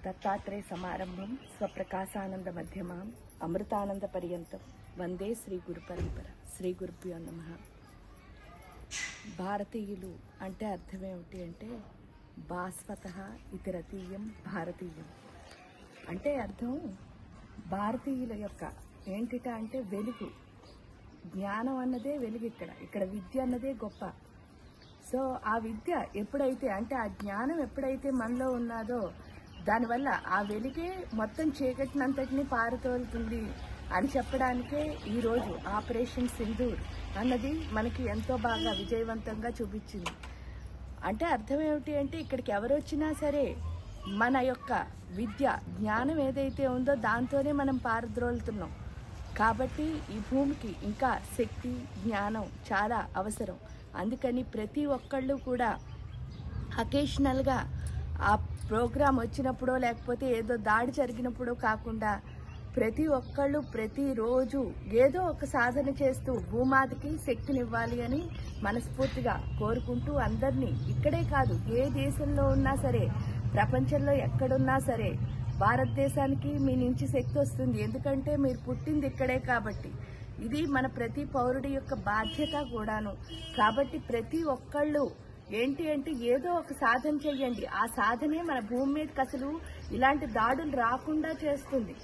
దత్తాత్రేయ సమారంభం స్వప్రకాశానంద మధ్యమాం అమృతానంద పర్యంతం వందే శ్రీ గురు పరంపర. శ్రీ గురుభ్యో నమః. భారతీయులు అంటే అర్థం ఏమిటి అంటే భాస్వతః ఇతరతీయం భారతీయం అంటే అర్థం భారతీయుల యొక్క ఏంటిట అంటే వెలుగు, జ్ఞానం అన్నదే వెలుగు. ఇక్కడ విద్య అన్నదే గొప్ప. సో ఆ విద్య ఎప్పుడైతే అంటే ఆ జ్ఞానం ఎప్పుడైతే మనలో ఉన్నదో దానివల్ల ఆ వెలుగే మొత్తం చీకటినంతటిని పారతోలుతుంది అని చెప్పడానికే ఈరోజు ఆపరేషన్ సింధూర్ అన్నది మనకి ఎంతో బాగా విజయవంతంగా చూపించింది. అంటే అర్థం ఏమిటి అంటే ఇక్కడికి ఎవరు వచ్చినా సరే మన యొక్క విద్య జ్ఞానం ఏదైతే ఉందో దాంతోనే మనం పారద్రోలుతున్నాం. కాబట్టి ఈ భూమికి ఇంకా శక్తి జ్ఞానం చాలా అవసరం. అందుకని ప్రతి ఒక్కళ్ళు కూడా అకేషనల్గా ఆ ప్రోగ్రాం వచ్చినప్పుడో లేకపోతే ఏదో దాడి జరిగినప్పుడో కాకుండా ప్రతి ఒక్కళ్ళు ప్రతిరోజు ఏదో ఒక సాధన చేస్తూ భూమాతకి శక్తినివ్వాలి అని మనస్ఫూర్తిగా కోరుకుంటూ అందరినీ ఇక్కడే కాదు ఏ దేశంలో ఉన్నా సరే ప్రపంచంలో ఎక్కడున్నా సరే భారతదేశానికి మీ నుంచి శక్తి వస్తుంది. ఎందుకంటే మీరు పుట్టింది ఇక్కడే కాబట్టి ఇది మన ప్రతి పౌరుడి యొక్క బాధ్యత కూడాను. కాబట్టి ప్రతి ఒక్కళ్ళు ఏంటి అంటే ఏదో ఒక సాధన చెయ్యండి. ఆ సాధనే మన భూమి మీదకి అసలు ఇలాంటి దాడులు రాకుండా చేస్తుంది.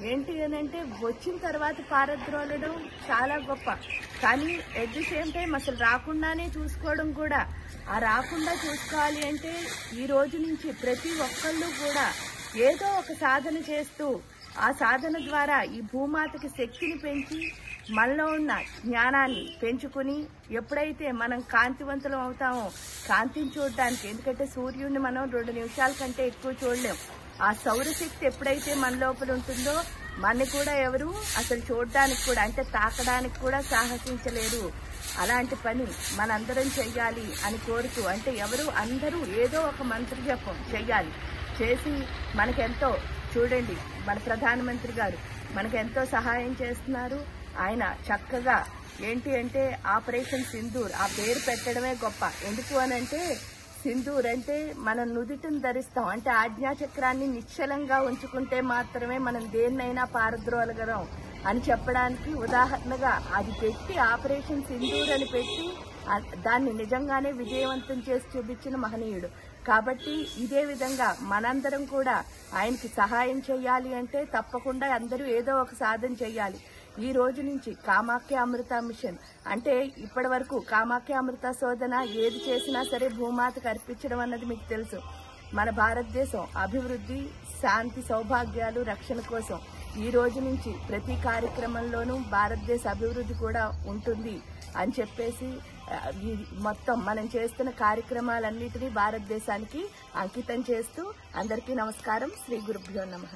ఏంటి అని అంటే వచ్చిన తర్వాత పారద్రోలడం చాలా గొప్ప, కానీ ఎట్ ది సేమ్ టైం అసలు రాకుండానే చూసుకోవడం కూడా. ఆ రాకుండా చూసుకోవాలి అంటే ఈ రోజు నుంచి ప్రతి ఒక్కళ్ళు కూడా ఏదో ఒక సాధన చేస్తూ ఆ సాధన ద్వారా ఈ భూమాతకి శక్తిని పెంచి మనలో ఉన్న జ్ఞానాన్ని పెంచుకుని ఎప్పుడైతే మనం కాంతివంతులం అవుతామో కాంతిని చూడడానికి, ఎందుకంటే సూర్యుడిని మనం 2 నిమిషాల కంటే ఎక్కువ చూడలేం. ఆ సౌరశక్తి ఎప్పుడైతే మన లోపల ఉంటుందో మనని కూడా ఎవరు అసలు చూడడానికి కూడా అంటే తాకడానికి కూడా సాహసించలేరు. అలాంటి పని మనందరం చెయ్యాలి అని కోరుతూ అంటే ఎవరు అందరూ ఏదో ఒక మంత్ర జపం చెయ్యాలి. చేసి మనకెంతో చూడండి మన ప్రధానమంత్రి గారు మనకెంతో సహాయం చేస్తున్నారు. ఆయన చక్కగా ఏంటి అంటే ఆపరేషన్ సింధూర్ ఆ పేరు పెట్టడమే గొప్ప. ఎందుకు అనంటే సింధూర్ అంటే మనం నుదిటిని ధరిస్తాం అంటే ఆజ్ఞాచక్రాన్ని నిశ్చలంగా ఉంచుకుంటే మాత్రమే మనం దేన్నైనా పారద్రోలగలం అని చెప్పడానికి ఉదాహరణగా అది పెట్టి ఆపరేషన్ సింధూర్ అని పెట్టి దాన్ని నిజంగానే విజయవంతం చేసి చూపించిన మహనీయుడు. కాబట్టి ఇదే విధంగా మనందరం కూడా ఆయనకి సహాయం చేయాలి అంటే తప్పకుండా అందరూ ఏదో ఒక సాధన చేయాలి. ఈ రోజు నుంచి కామాఖ్య అమృత మిషన్ అంటే ఇప్పటి వరకు కామాఖ్య అమృత శోధన ఏది చేసినా సరే భూమాతకు అర్పించడం అన్నది మీకు తెలుసు. మన భారతదేశం అభివృద్ధి శాంతి సౌభాగ్యాలు రక్షణ కోసం ఈ రోజు నుంచి ప్రతి కార్యక్రమంలోనూ భారతదేశ అభివృద్ధి కూడా ఉంటుంది అని చెప్పేసి మొత్తం మనం చేస్తున్న కార్యక్రమాలన్నిటినీ భారతదేశానికి అంకితం చేస్తూ అందరికీ నమస్కారం. శ్రీ గురుభ్యో నమః.